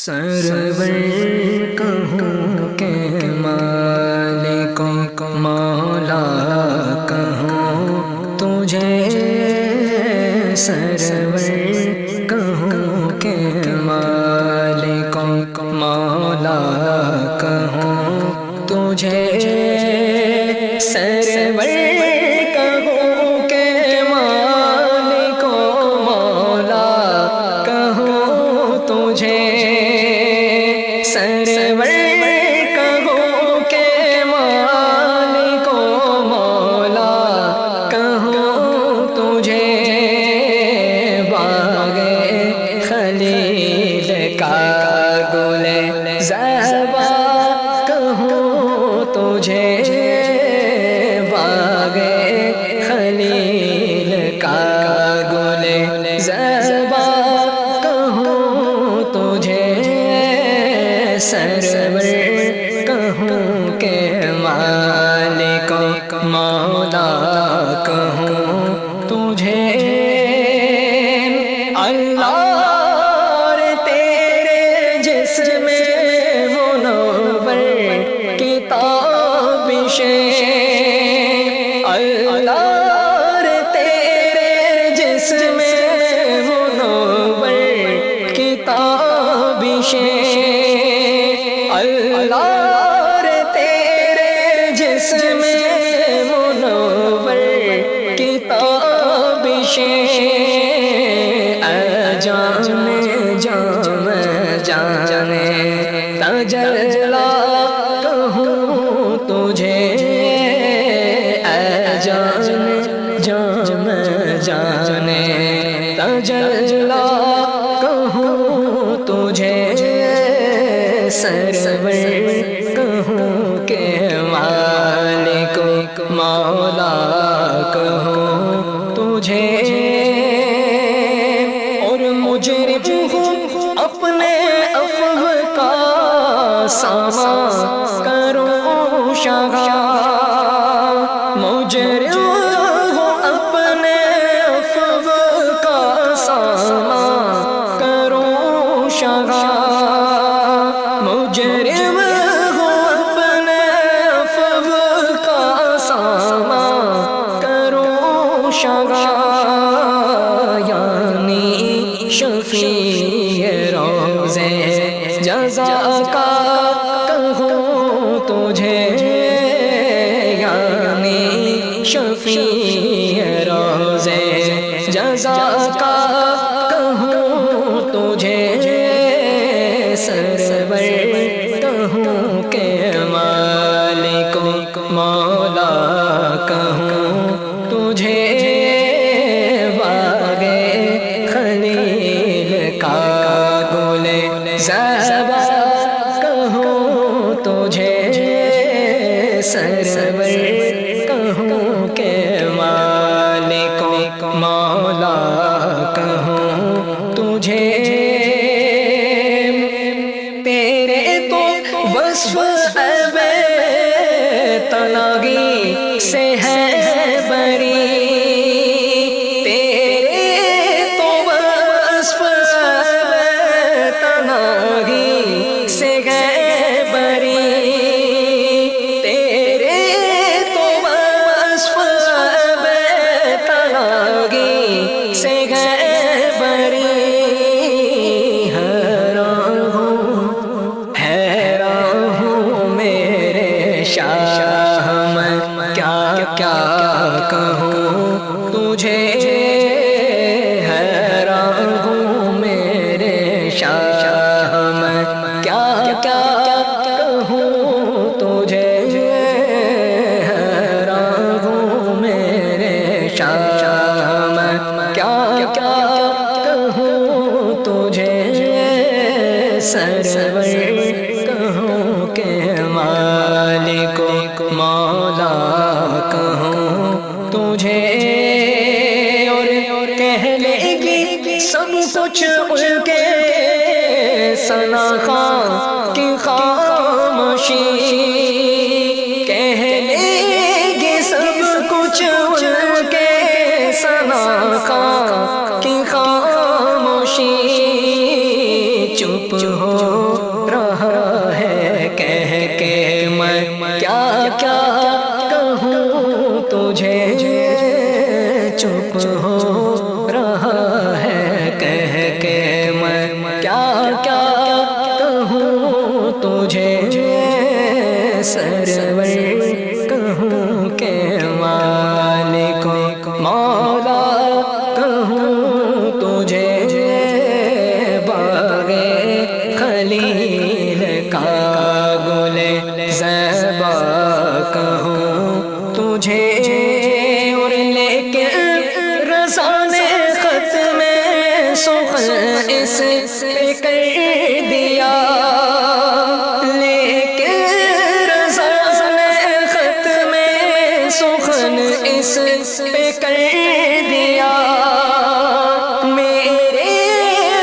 سرور کہوں کہ مالک مولا کہوں تجھے، سرور کہوں کہ مالک مولا کہوں تجھے، سرور کہوں کہ مالک مولا کہوں تجھے، سرور کہوں کہ مالک مولا کہوں تجھے، باغ خلیل کا گل زیبا کہوں تجھے، باغ خلیل کا گل زیبا کہوں تجھے، سرور کہوں کہ مالک مولا کہوں تجھے، اللہ تیرے جسم منور کی تابشیں، اللہ تیرے جسم منور کی تابشیں، اللہ تیرے جسم منور کی تابشیں، جان جام جانے تجلا کہوں تجھے، جان جام جانے تجلا کہوں تجھے، سرور کہوں کہ مالک مولا کہوں تجھے، اور مجرم ہوں اپنے عفو کا سامان کروں شگا، مجرم ہوں اپنے عفو کا سامان کروں شگا، مجرم ہوں اپنے عفو کا سامان کروں شگا، یعنی شفیع روزے جزا کا کہوں تجھے، یعنی شفیع روزے جزا کا کہوں تجھے، سرور کہوں کہ مالک مولا کہوں تجھے، باغ خلیل کا گل زیبا کہوں تجھے، سرور کہوں کہ مالک مولا کہوں تجھے، تیرے تو وصف بے تناغی سے ہے بری، تیرے تو وصف بے تناغی سے ہے بری، تیرے تو وصف بے تناغی سے ہے بری، حیران ہوں میرے شاہ میں کیا کیا کہوں تجھے، حیران ہوں میرے شاہ میں کیا کیا کہوں تجھے، حیران ہوں میرے شاہ میں کیا کیا کہوں تجھے، سرور کہوں کہ مالک مولا کہوں تجھے، اور کہہ لے گی سب کچھ ان کے ثنا خواں کی خاموشی، کہہ لے گی سب کچھ ان کے ثنا خواں کی خاموشی، چپ ہو رہا ہے کہہ کے میں کیا کیا کہوں تجھے چپ ہو رہا ہے کہہ کے میں کیا کیا کہوں تجھے سرور کہوں کہ مالک مولا کہوں تجھے باغ خلیل کا گل زیبا کہوں تجھے اور لیکن رضا نے خط میں سخن اس پہ کر دیا اس پہ کر دیا میرے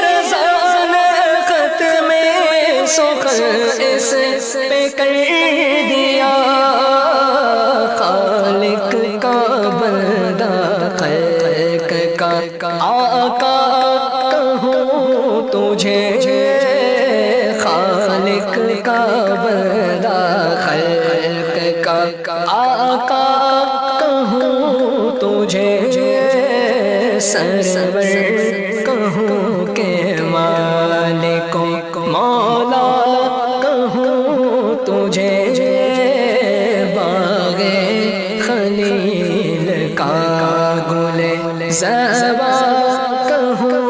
رضا نے خط میں سخن اس پہ کر دیا خالق کا بندہ خلق کا آقا کہوں تجھے خالق کا بندہ خلق کا آقا تجھے سرور کہوں کہ مالک مولا کہوں تجھے باغ خلیل کا گل زیبا کہوں